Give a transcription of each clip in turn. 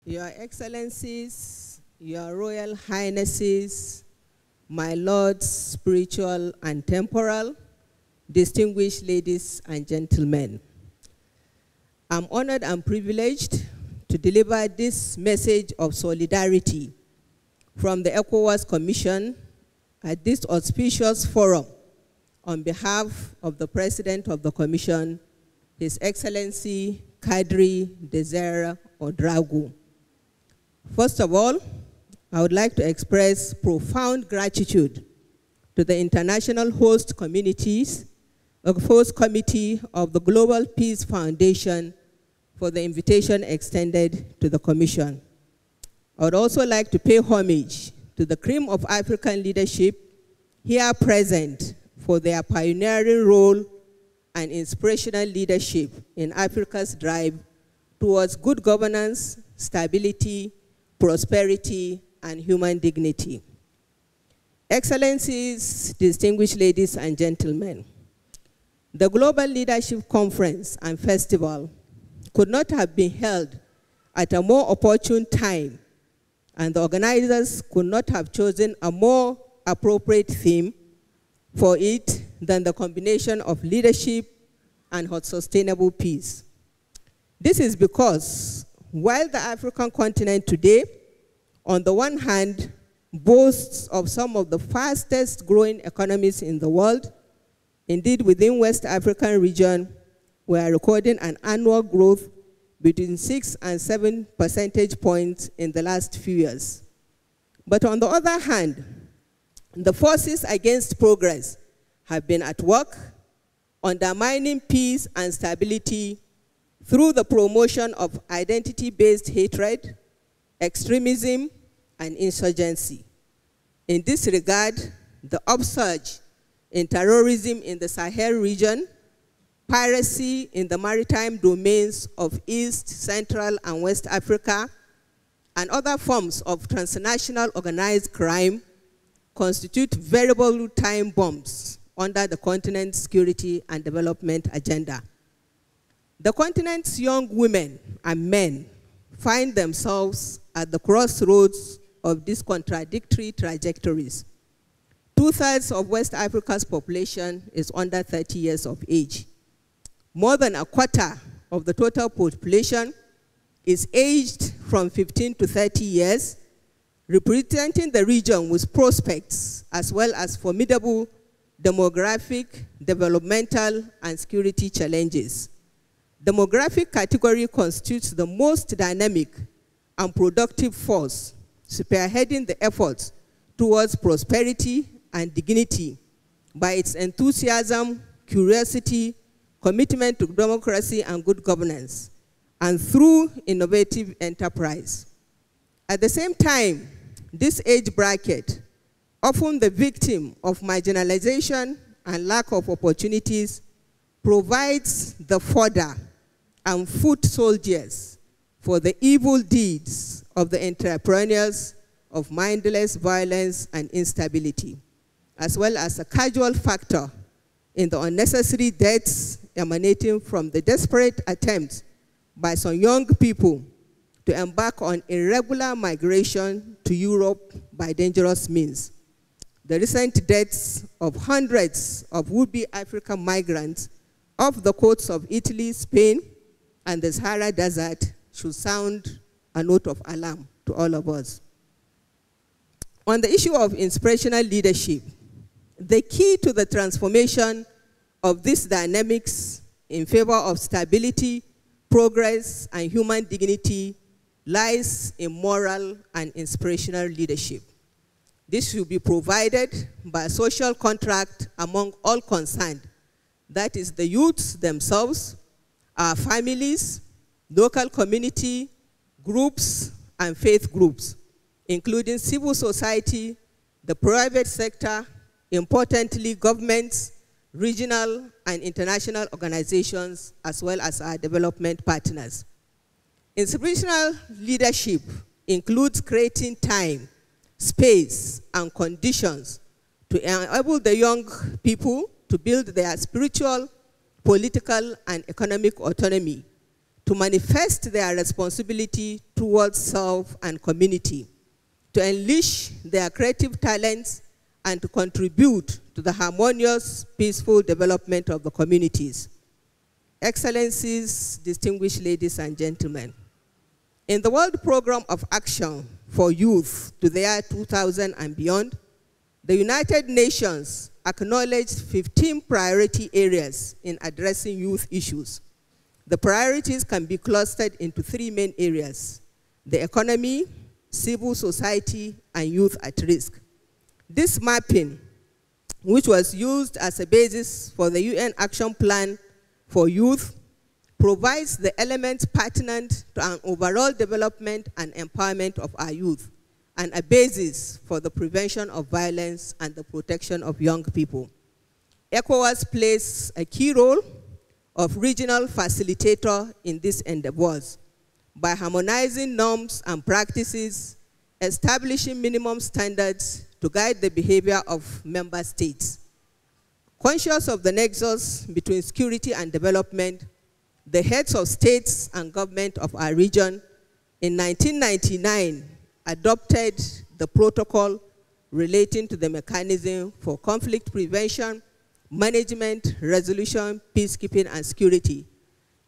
Your Excellencies, Your Royal Highnesses, my Lords, spiritual and temporal, distinguished ladies and gentlemen, I'm honored and privileged to deliver this message of solidarity from the ECOWAS Commission at this auspicious forum on behalf of the President of the Commission, His Excellency Kadre Ouedraogo. First of all, I would like to express profound gratitude to the international host committees, the host committee of the Global Peace Foundation for the invitation extended to the Commission. I would also like to pay homage to the cream of African leadership here present for their pioneering role and inspirational leadership in Africa's drive towards good governance, stability, prosperity, and human dignity. Excellencies, distinguished ladies and gentlemen, the Global Leadership Conference and Festival could not have been held at a more opportune time, and the organizers could not have chosen a more appropriate theme for it than the combination of leadership and sustainable peace. This is because while the African continent today, on the one hand, boasts of some of the fastest growing economies in the world, indeed within West African region, we are recording an annual growth between 6 and 7 percentage points in the last few years. But on the other hand, the forces against progress have been at work, undermining peace and stability through the promotion of identity-based hatred, extremism, and insurgency. In this regard, the upsurge in terrorism in the Sahel region, piracy in the maritime domains of East, Central, and West Africa, and other forms of transnational organized crime constitute veritable time bombs under the continent's security and development agenda. The continent's young women and men find themselves at the crossroads of these contradictory trajectories. 2/3 of West Africa's population is under 30 years of age. More than a quarter of the total population is aged from 15 to 30 years, representing the region with prospects as well as formidable demographic, developmental, and security challenges. Demographic category constitutes the most dynamic and productive force, spearheading the efforts towards prosperity and dignity by its enthusiasm, curiosity, commitment to democracy and good governance, and through innovative enterprise. At the same time, this age bracket, often the victim of marginalization and lack of opportunities, provides the fodder and foot soldiers for the evil deeds of the entrepreneurs of mindless violence and instability, as well as a casual factor in the unnecessary deaths emanating from the desperate attempts by some young people to embark on irregular migration to Europe by dangerous means. The recent deaths of hundreds of would-be African migrants off the coasts of Italy, Spain, and the Sahara Desert should sound a note of alarm to all of us. On the issue of inspirational leadership, the key to the transformation of these dynamics in favor of stability, progress, and human dignity lies in moral and inspirational leadership. This should be provided by a social contract among all concerned, that is the youths themselves, our families, local community, groups, and faith groups, including civil society, the private sector, importantly governments, regional and international organizations, as well as our development partners. Inspirational leadership includes creating time, space, and conditions to enable the young people to build their spiritual, political, and economic autonomy, to manifest their responsibility towards self and community, to unleash their creative talents, and to contribute to the harmonious, peaceful development of the communities. Excellencies, distinguished ladies and gentlemen, in the World Program of Action for Youth to the year 2000 and beyond, the United Nations acknowledged 15 priority areas in addressing youth issues. The priorities can be clustered into 3 main areas: the economy, civil society, and youth at risk. This mapping, which was used as a basis for the UN Action Plan for Youth, provides the elements pertinent to an overall development and empowerment of our youth, and a basis for the prevention of violence and the protection of young people. ECOWAS plays a key role of regional facilitator in these endeavors by harmonizing norms and practices, establishing minimum standards to guide the behavior of member states. Conscious of the nexus between security and development, the heads of states and government of our region in 1999 adopted the protocol relating to the mechanism for conflict prevention, management, resolution, peacekeeping, and security.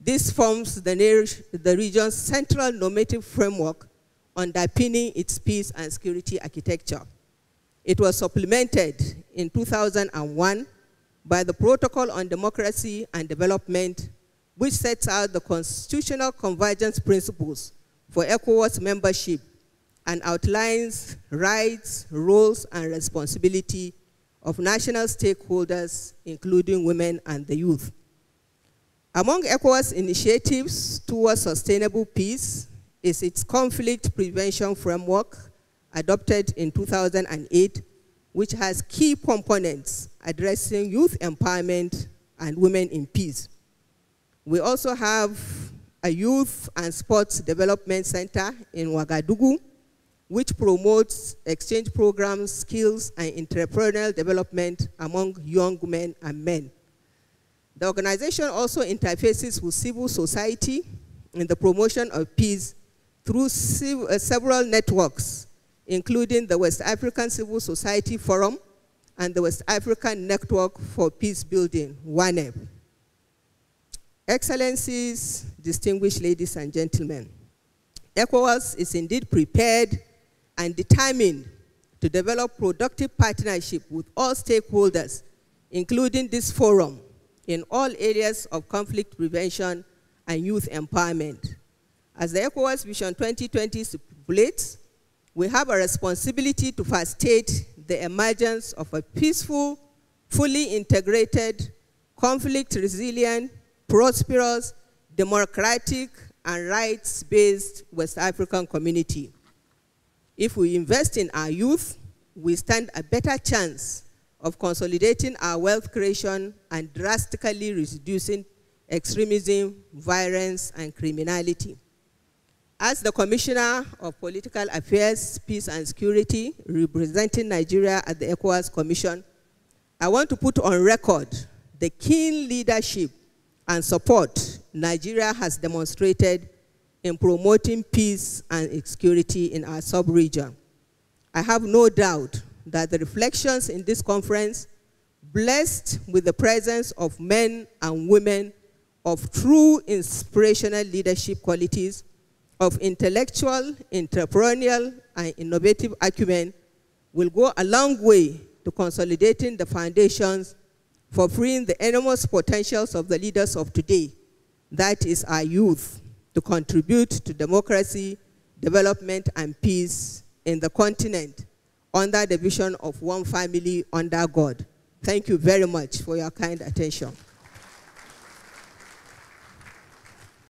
This forms the region's central normative framework underpinning its peace and security architecture. It was supplemented in 2001 by the Protocol on Democracy and Development, which sets out the constitutional convergence principles for ECOWAS membership and outlines rights, roles, and responsibility of national stakeholders, including women and the youth. Among ECOWAS initiatives towards sustainable peace is its conflict prevention framework, adopted in 2008, which has key components addressing youth empowerment and women in peace. We also have a youth and sports development center in Ouedraogo, which promotes exchange programs, skills, and entrepreneurial development among young men and men. The organization also interfaces with civil society in the promotion of peace through several networks, including the West African Civil Society Forum and the West African Network for Peace Building, WANEP. Excellencies, distinguished ladies and gentlemen, ECOWAS is indeed prepared and determined to develop productive partnership with all stakeholders, including this forum, in all areas of conflict prevention and youth empowerment. As the ECOWAS Vision 2020 stipulates, we have a responsibility to facilitate the emergence of a peaceful, fully integrated, conflict-resilient, prosperous, democratic, and rights-based West African community. If we invest in our youth, we stand a better chance of consolidating our wealth creation and drastically reducing extremism, violence, and criminality. As the Commissioner of Political Affairs, Peace and Security, representing Nigeria at the ECOWAS Commission, I want to put on record the keen leadership and support Nigeria has demonstrated in promoting peace and security in our sub-region. I have no doubt that the reflections in this conference, blessed with the presence of men and women of true inspirational leadership qualities, of intellectual, entrepreneurial, and innovative acumen, will go a long way to consolidating the foundations for freeing the enormous potentials of the leaders of today, that is our youth, to contribute to democracy, development, and peace in the continent under the vision of one family under God. Thank you very much for your kind attention.